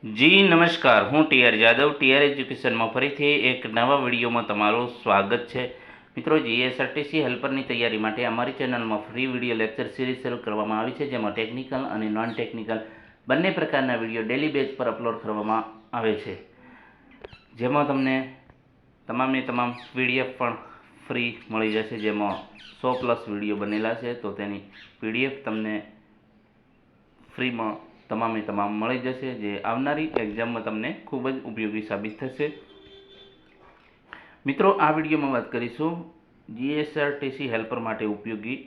જી નમસ્કાર, હું TR Jadav TR એજ્યુકેશનમાં ફરીથી એક નવા વિડીયોમાં તમારું સ્વાગત છે. મિત્રો, જીએસઆરટીસી હેલ્પરની તૈયારી માટે અમારી ચેનલમાં ફ્રી વિડીયો લેક્ચર સિરીઝ શરૂ કરવામાં આવી છે, જેમાં ટેકનિકલ અને નોન ટેકનિકલ બંને પ્રકારના વિડીયો ડેલી બેઝ પર અપલોડ કરવામાં આવે છે, જેમાં તમને તમામ પીડીએફ પણ ફ્રી મળી જશે. જેમાં 100+ વિડીયો બનેલા છે, તો તેની પીડીએફ તમને ફ્રીમાં તમામ મળી જશે, જે આવનારી એક્ઝામમાં તમને ખૂબ જ ઉપયોગી સાબિત થશે. મિત્રો, આ વિડીયોમાં વાત કરીશું જીએસઆરટીસી હેલ્પર માટે ઉપયોગી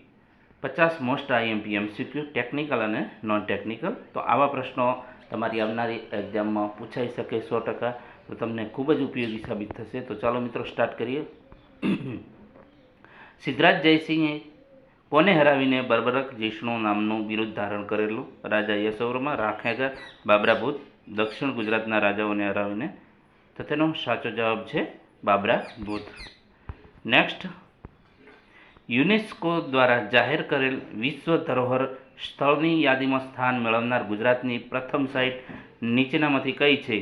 50 મોસ્ટ આઈએમપી એમસીક્યુ ટેકનિકલ અને નોન ટેકનિકલ. તો આવા પ્રશ્નો તમારી આવનારી એક્ઝામમાં પૂછાઈ શકે 100%, તો તમને ખૂબ જ ઉપયોગી સાબિત થશે. તો ચાલો મિત્રો, સ્ટાર્ટ કરીએ. સિદ્ધરાજ જયસિંહે કોને હરાવીને બર્બરક જિષ્ણુ નામનું બિરુદ ધારણ કરેલું? રાજા યશોવર્મા, રાખેગર, બાબરા ભૂત. દક્ષિણ ગુજરાતના રાજાઓને હરાવીને. તો તેનો સાચો જવાબ છે બાબરા ભૂત. નેક્સ્ટ, યુનેસ્કો દ્વારા જાહેર કરેલ વિશ્વ ધરોહર સ્થળની યાદીમાં સ્થાન મેળવનાર ગુજરાતની પ્રથમ સાઇટ નીચેનામાંથી કઈ છે?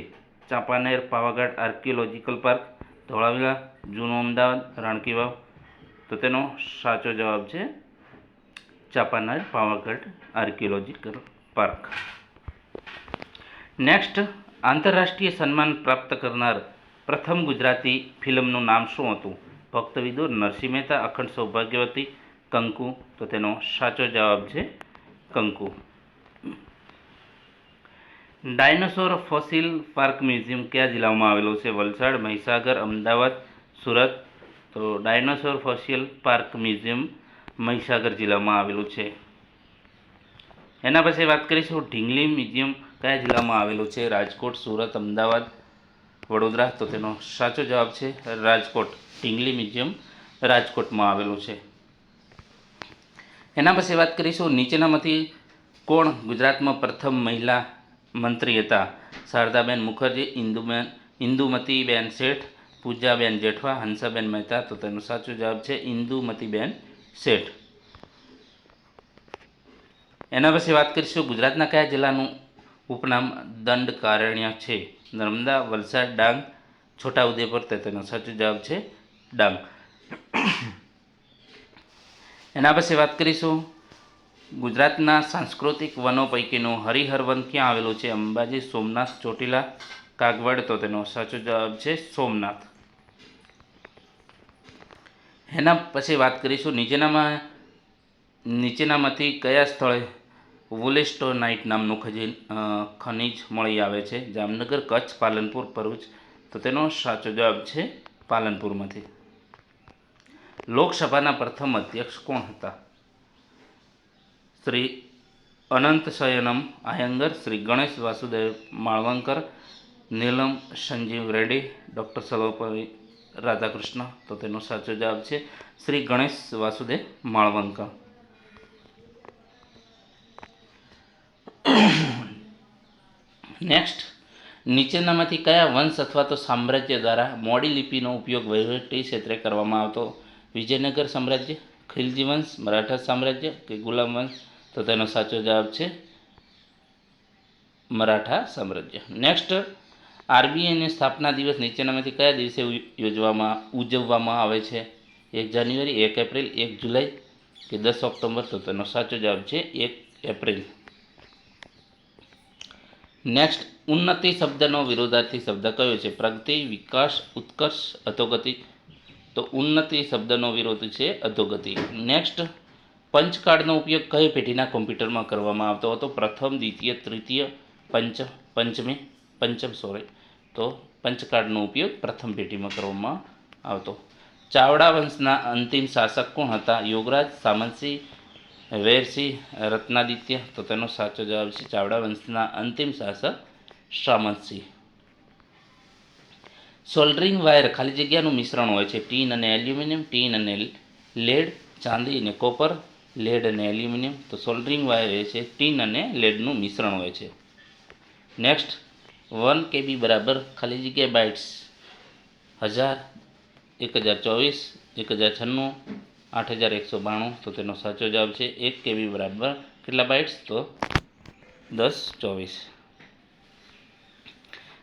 ચાંપાનેર, પાવાગઢ આર્કિયોલોજીકલ પાર્ક, ધોળાવીરા, જૂનું અમદાવાદ, રાણકી વાવ. તો તેનો સાચો જવાબ છે Champaner Pavagadh archaeological park. Next, આંતરરાષ્ટ્રીય સન્માન પ્રાપ્ત કરનાર પ્રથમ ગુજરાતી ફિલ્મનું નામ શું હતું? ભક્ત વિદુર, નરસિંહ મહેતા, અખંડ સૌભાગ્યવતી, કંકુ. તો તેનો સાચો જવાબ છે કંકુ. ડાયનોસોર ફોસિલ પાર્ક મ્યુઝિયમ કયા જિલ્લામાં આવેલું છે? વલસાડ, મહીસાગર, અમદાવાદ, સુરત. તો dinosaur fossil park museum Mahisagar જિલ્લામાં આવેલું છે. એના પછી વાત કરીશું ઢીંગલી મ્યુઝિયમ કયા જિલ્લામાં આવેલું છે? રાજકોટ, સુરત, અમદાવાદ, વડોદરા. તો તેનો સાચો જવાબ છે રાજકોટ. ઢીંગલી મ્યુઝિયમ રાજકોટમાં આવેલું છે. એના પછી વાત કરીશું નીચેનામાંથી કોણ ગુજરાતમાં પ્રથમ મહિલા મંત્રી હતા? શારદાબેન મુખર્જી, ઇન્દુમતીબેન શેઠ, પૂજાબેન જેઠવા, હંસાબેન મહેતા. તો તેનો સાચો જવાબ છે ઇન્દુમતીબેન શેઠ. એના પછી વાત કરીશું ગુજરાતના કયા જિલ્લાનું ઉપનામ દંડકારણ્ય છે? નર્મદા, વલસાડ, ડાંગ, છોટાઉદેપુર. તો તેનો સાચો જવાબ છે ડાંગ. એના પછી વાત કરીશું ગુજરાતના સાંસ્કૃતિક વનો પૈકીનું હરિહર વન ક્યાં આવેલું છે? અંબાજી, સોમનાથ, ચોટીલા, કાગવડ. તો તેનો સાચો જવાબ છે સોમનાથ. એના પછી વાત કરીશું નીચેનામાંથી કયા સ્થળે વુલેસ્ટોનાઇટ નામનું ખનિજ મળી આવે છે? જામનગર, કચ્છ, પાલનપુર, ભરૂચ. તો તેનો સાચો જવાબ છે પાલનપુરમાંથી. લોકસભાના પ્રથમ અધ્યક્ષ કોણ હતા? શ્રી અનંત શયનમ આયંગર, શ્રી ગણેશ વાસુદેવ માળવંકર, નીલમ સંજીવ રેડ્ડી, ડૉક્ટર સર્વપલ્લી રાધાકૃષ્ણ. તો તેનો સાચો જવાબ છે શ્રી ગણેશ વાસુદેવ માળવંકર. નેક્સ્ટ, નીચેનામાંથી કયા વંશ અથવા તો સામ્રાજ્ય દ્વારા મોડી લિપિનો ઉપયોગ વહીવટી ક્ષેત્રે કરવામાં આવતો? વિજયનગર સામ્રાજ્ય, ખિલજી વંશ, મરાઠા સામ્રાજ્ય કે ગુલામ વંશ. તો તેનો સાચો જવાબ છે મરાઠા સામ્રાજ્ય. નેક્સ્ટ, આરબીઆઈની સ્થાપના દિવસ નીચેનામાંથી કયા દિવસે ઉજવવામાં આવે છે? 1 જાન્યુઆરી, 1 એપ્રિલ, 1 જુલાઈ કે 10 ઓક્ટોબર. તો તેનો સાચો જવાબ છે 1 એપ્રિલ. નેક્સ્ટ, ઉન્નતિ શબ્દનો વિરોધાર્થી શબ્દ કયો છે? પ્રગતિ, વિકાસ, ઉત્કર્ષ, અધોગતિ. તો ઉન્નતિ શબ્દનો વિરોધ છે અધોગતિ. નેક્સ્ટ, પંચકાર્ડનો ઉપયોગ કઈ પેઢીના કોમ્પ્યુટરમાં કરવામાં આવતો હતો? પ્રથમ, દ્વિતીય, તૃતીય, પંચમ. તો પંચકાર્ડનો ઉપયોગ પ્રથમ પેઢીમાં કરવામાં આવતો. ચાવડા વંશના અંતિમ શાસક કોણ હતા? યોગરાજ, સામંતસિંહ, વેરસિંહ, રત્નાદિત્ય. તો તેનો સાચો જવાબ છે ચાવડા વંશના અંતિમ શાસક સામંતસિંહ. સોલ્ડરિંગ વાયર ખાલી જગ્યાનું મિશ્રણ હોય છે? ટીન અને એલ્યુમિનિયમ, ટીન અને લેડ, ચાંદી અને કોપર, લેડ અને એલ્યુમિનિયમ. તો સોલ્ડરિંગ વાયર એ છે ટીન અને લેડનું મિશ્રણ હોય છે. નેક્સ્ટ, 1 KB બરાબર ખાલી જગ્યા બાઇટ્સ 1000, 1024, 1096, 8192. તો તેનો સાચો જવાબ છે 1 KB બરાબર કેટલા બાઇટ્સ? તો 1024.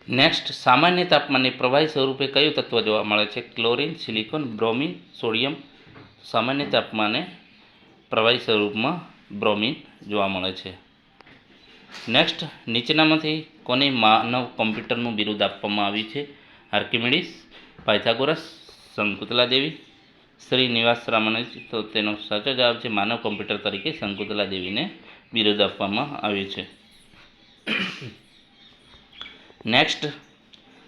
નેક્સ્ટ, સામાન્ય તાપમાને પ્રવાહી સ્વરૂપે કયું તત્વ જોવા મળે છે? Chlorine, silicon, bromine, sodium. સામાન્ય તાપમાને પ્રવાહી સ્વરૂપમાં બ્રોમિન જોવા મળે છે. નેક્સ્ટ, નીચેનામાંથી કોને માનવ કોમ્પ્યુટરનું બિરુદ આપવામાં આવ્યું છે? આર્કિમિડીસ, પાયથાગોરસ, શંકુતલા દેવી, શ્રીનિવાસ રામાનુજ. તો તેનો સાચો જવાબ છે માનવ કોમ્પ્યુટર તરીકે શંકુતલા દેવીને બિરુદ આપવામાં આવ્યું છે. નેક્સ્ટ,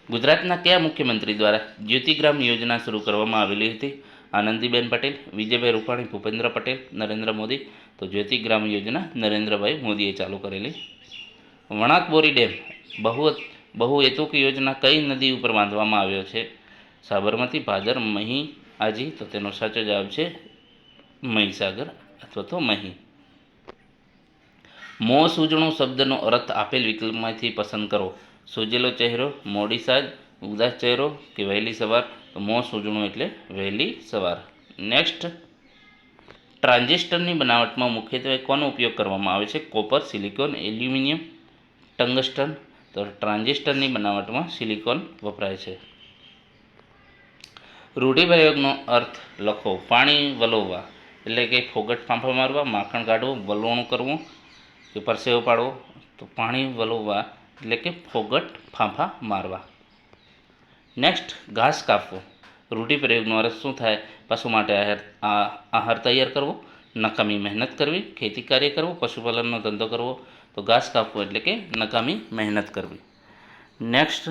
ગુજરાતના કયા મુખ્યમંત્રી દ્વારા જ્યોતિગ્રામ યોજના શરૂ કરવામાં આવેલી હતી? આનંદીબેન પટેલ, વિજયભાઈ રૂપાણી, ભૂપેન્દ્ર પટેલ, નરેન્દ્ર મોદી. તો જ્યોતિગ્રામ યોજના નરેન્દ્રભાઈ મોદીએ ચાલુ કરેલી. વણાક બોરી ડેમ બહુહેતુક યોજના કઈ નદી ઉપર બાંધવામાં આવ્યો છે? સાબરમતી, ભાદર, મહી, આજી. તો તેનો સાચો જવાબ છે મહીસાગર અથવા તો મહી. મોં સૂજણું શબ્દનો અર્થ આપેલ વિકલ્પમાંથી પસંદ કરો. સૂજેલો ચહેરો, મોડી સાંજ, ઉદાસ ચહેરો કે વહેલી સવાર. તો મોં સૂજણું એટલે વહેલી સવાર. નેક્સ્ટ, ટ્રાન્ઝિસ્ટરની બનાવટમાં મુખ્યત્વે કોનો ઉપયોગ કરવામાં આવે છે? Copper, silicon, aluminium, tungsten. તો ટ્રાન્ઝિસ્ટરની બનાવટમાં સિલિકોન વપરાય છે. રૂઢિપ્રયોગનો અર્થ લખો. પાણી વલોવવા એટલે કે ફોગટ ફાંફા મારવા, માખણ કાઢવું, વલોણું કરવું કે પરસેવો પાડવો. તો પાણી વલોવવા એટલે કે ફોગટ ફાંફા મારવા. નેક્સ્ટ, ઘાસ કાપવો. રૂઢિપ્રયોગનો અર્થ શું થાય? પશુ માટે આહાર તૈયાર કરવો, નકામી મહેનત કરવી, ખેતી કાર્ય કરવું, પશુપાલનનો ધંધો કરવો. તો ઘાસ કાપવો એટલે કે નકામી મહેનત કરવી. નેક્સ્ટ,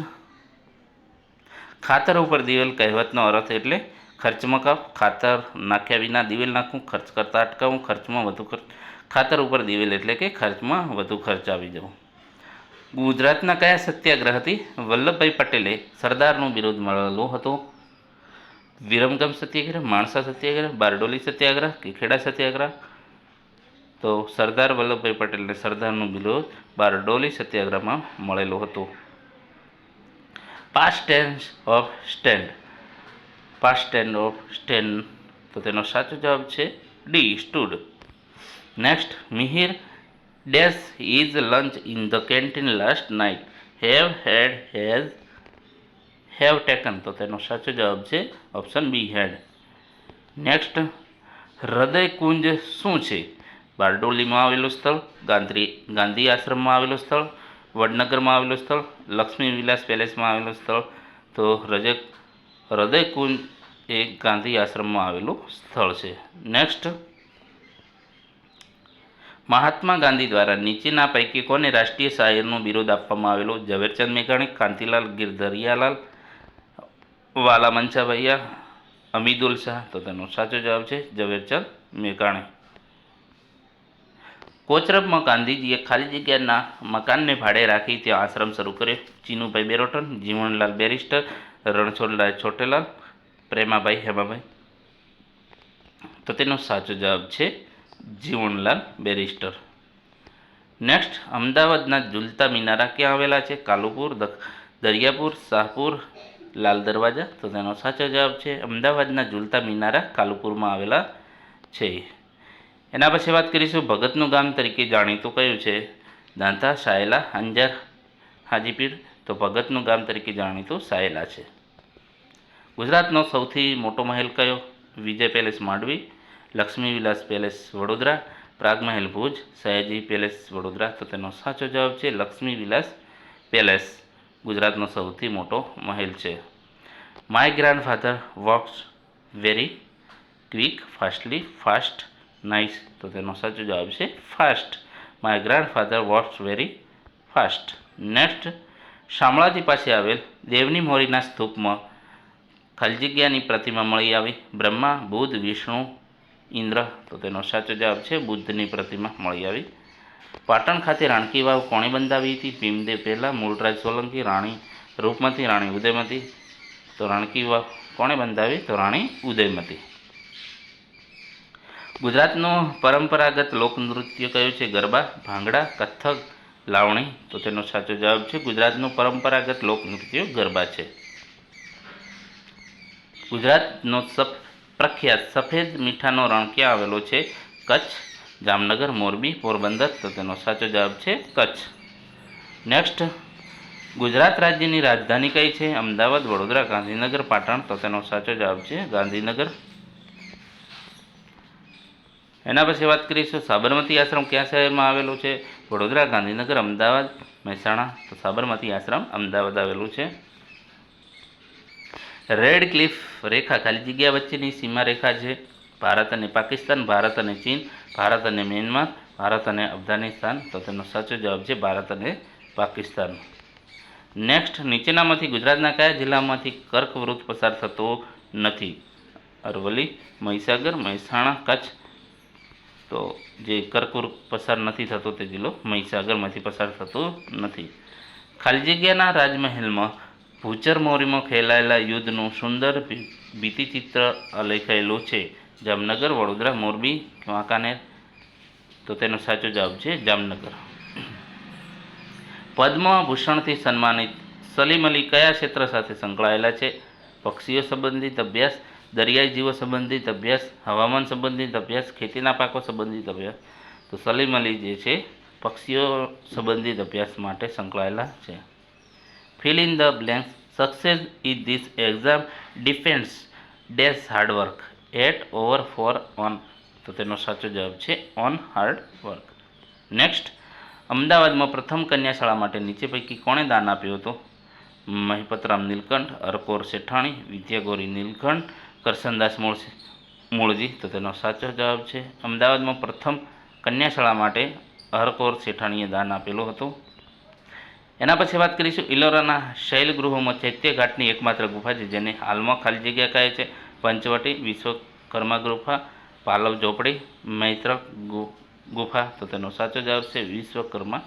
ખાતર ઉપર દિવેલ કહેવતનો અર્થ એટલે ખર્ચમાં કપ. ખાતર નાખ્યા વિના દિવેલ નાખવું, ખર્ચ કરતાં અટકાવવું, ખર્ચમાં વધુ ખર્ચ. ખાતર ઉપર દિવેલ એટલે કે ખર્ચમાં વધુ ખર્ચ આવી જવો. ગુજરાતના કયા સત્યાગ્રહથી વલ્લભભાઈ પટેલે સરદારનું બિરુદ મળેલું હતું? વિરમગામ સત્યાગ્રહ, માણસા સત્યાગ્રહ, બારડોલી સત્યાગ્રહ કે ખેડા સત્યાગ્રહ. તો સરદાર વલ્લભભાઈ પટેલને સરદારનું બિરુદ બારડોલી સત્યાગ્રહમાં મળેલું હતું. Past tense of stand. Past tense of stand. તો તેનો સાચો જવાબ છે D, stood. Next, Mihir dash is lunch in the canteen last night. Have taken. તો તેનો સાચો જવાબ છે ઓપ્શન બી, હેડ. નેક્સ્ટ, હૃદયકુંજ શું છે? બારડોલીમાં આવેલું સ્થળ, ગાંધી આશ્રમમાં આવેલું સ્થળ, વડનગરમાં આવેલું સ્થળ, લક્ષ્મી વિલાસ પેલેસમાં આવેલું સ્થળ. તો હૃદયકુંજ એ ગાંધી આશ્રમમાં આવેલું સ્થળ છે. નેક્સ્ટ, મહાત્મા ગાંધી દ્વારા નીચેના પૈકી કોને રાષ્ટ્રીય શાયરનું બિરુદ આપવામાં આવેલું? ઝવેરચંદ મેઘાણી, કાંતિલાલ ગિરધરિયાલાલ, વાલા મંચાભૈયા, અમીદુલ શાહ. તો તેનો સાચો જવાબ છે ઝવેરચંદ મેઘાણી. કોચરબમાં ગાંધીજીએ ખાલી જગ્યાના મકાનને ભાડે રાખી ત્યાં આશ્રમ શરૂ કર્યો. ચીનુભાઈ બેરોટન, જીવણલાલ બેરિસ્ટર, રણછોડરાય છોટેલાલ, પ્રેમાભાઈ હેમાભાઈ. તો તેનો સાચો જવાબ છે જીવણલાલ બેરિસ્ટર. નેક્સ્ટ, અમદાવાદના ઝૂલતા મિનારા ક્યાં આવેલા છે? કાલુપુર, દરિયાપુર, શાહપુર, લાલ દરવાજા. તો તેનો સાચો જવાબ છે અમદાવાદના ઝૂલતા મિનારા કાલુપુરમાં આવેલા છે. એના પછી વાત કરીશું ભગતનું ગામ તરીકે જાણીતું કયું છે? દાંતા, સાયલા, અંજાર, હાજીપીર. તો ભગતનું ગામ તરીકે જાણીતું સાયલા છે. ગુજરાતનો સૌથી મોટો મહેલ કયો? વિજય પેલેસ માંડવી, લક્ષ્મી વિલાસ પેલેસ વડોદરા, પ્રાગ મહેલ ભુજ, સયાજી પેલેસ વડોદરા. તો તેનો સાચો જવાબ છે લક્ષ્મી વિલાસ પેલેસ ગુજરાતનો સૌથી મોટો મહેલ છે. My grandfather walks very quick, fastly, fast, nice. તો તેનો સાચો જવાબ છે fast. My grandfather walks very fast. Next, Shamlaji પાસે આવેલ દેવની મોરીના સ્તૂપમાં ખાલી જગ્યાની પ્રતિમા મળી આવી? બ્રહ્મા, બુદ્ધ, વિષ્ણુ, ઇન્દ્ર. તો તેનો સાચો જવાબ છે બુદ્ધની પ્રતિમા મળી આવી. પાટણ ખાતે રાણકી વાવ કોણે બંધાવી હતી? ભીમદેવ પહેલા, મૂળરાજ સોલંકી, રાણી રૂપમતી, રાણી ઉદયમતી. તો રાણકી વાવ કોણે બંધાવી? તો રાણી ઉદયમતી. ગુજરાતનું પરંપરાગત લોકનૃત્ય કયું છે? ગરબા, ભાંગડા, કથક, લાવણી. તો તેનો સાચો જવાબ છે ગુજરાતનું પરંપરાગત લોકનૃત્ય ગરબા છે. ગુજરાતનો પ્રખ્યાત સફેદ મીઠાનો રણ ક્યાં આવેલો છે? કચ્છ, જામનગર, મોરબી, પોરબંદર. તો તેનો સાચો જવાબ છે કચ્છ. નેક્સ્ટ, ગુજરાત રાજ્યની રાજધાની કઈ છે? અમદાવાદ, વડોદરા, ગાંધીનગર, પાટણ. તો તેનો સાચો જવાબ છે ગાંધીનગર. એના પછી વાત કરીશું સાબરમતી આશ્રમ ક્યાં શહેરમાં આવેલું છે? વડોદરા, ગાંધીનગર, અમદાવાદ, મહેસાણા. તો સાબરમતી આશ્રમ અમદાવાદ આવેલું છે. રેડ ક્લિફ રેખા ખાલી જગ્યા વચ્ચેની સીમા રેખા છે. ભારત અને પાકિસ્તાન, ભારત અને ચીન, ભારત અને મ્યાનમાર, ભારત અને અફઘાનિસ્તાન. તો તેનો સાચો જવાબ છે ભારત અને પાકિસ્તાન. નેક્સ્ટ, નીચેનામાંથી ગુજરાતના કયા જિલ્લામાંથી કર્કવૃત પસાર થતો નથી? અરવલ્લી, મહીસાગર, મહેસાણા, કચ્છ. તો જે કર્કવૃત પસાર નથી થતો તે જિલ્લો મહીસાગરમાંથી પસાર થતો નથી. ખાલી જગ્યાના રાજમહેલમાં ભૂચરમોરીમાં ખેલાયેલા યુદ્ધનું સુંદર ભીતિચિત્ર આલેખાયેલું છે. જામનગર, વડોદરા, મોરબી, વાંકાનેર. તો તેનો સાચો જવાબ છે જામનગર. પદ્મભૂષણથી સન્માનિત સલીમ અલી કયા ક્ષેત્ર સાથે સંકળાયેલા છે? પક્ષીઓ સંબંધિત અભ્યાસ, દરિયાઈ જીવો સંબંધિત અભ્યાસ, હવામાન સંબંધિત અભ્યાસ, ખેતીના પાકો સંબંધિત અભ્યાસ. તો સલીમ અલી જે છે પક્ષીઓ સંબંધિત અભ્યાસ માટે સંકળાયેલા છે. Fill in the blanks. Success in this exam depends dash hard work at over for on. તો તેનો સાચો જવાબ છે ઓન હાર્ડ વર્ક. નેક્સ્ટ, અમદાવાદમાં પ્રથમ કન્યાશાળા માટે નીચે પૈકી કોણે દાન આપ્યું હતું? મહિપતરામ નીલકંઠ, અરકોર શેઠાણી, વિદ્યાગોરી નીલકંઠ, કરસનદાસ મૂળજી. તો તેનો સાચો જવાબ છે અમદાવાદમાં પ્રથમ કન્યાશાળા માટે અરકોર શેઠાણીએ દાન આપેલું હતું. એના પછી વાત કરીશું ઇલોરાના શૈલગૃહોમાં ચૈત્યઘાટની એકમાત્ર ગુફા છે જેને હાલમાં ખાલી જગ્યા કહે છે. પંચવટી, વિશ્વકર્મા ગુફા, પાલવ ઝોપડી, મૈત્રક ગુફા. તો તેનો સાચો જવાબ છે વિશ્વકર્મા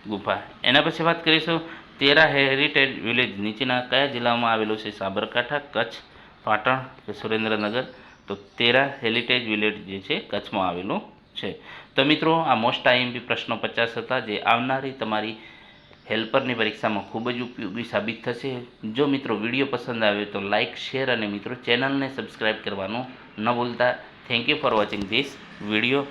ગુફા. એના પછી વાત કરીશું તેરા હેરિટેજ વિલેજ નીચેના કયા જિલ્લામાં આવેલું છે? સાબરકાંઠા, કચ્છ, પાટણ કે સુરેન્દ્રનગર. તો તેરા હેરિટેજ વિલેજ જે છે કચ્છમાં આવેલું છે. તો મિત્રો આ મોસ્ટ આઈએમપી પ્રશ્નો 50 હતા જે આવનારી તમારી હેલ્પરની પરીક્ષામાં ખૂબ જ ઉપયોગી સાબિત થશે. જો મિત્રો વિડીયો પસંદ આવે તો લાઇક, શેર અને મિત્રો ચેનલને સબસ્ક્રાઈબ કરવાનું ન ભૂલતા. Thank you for watching this video.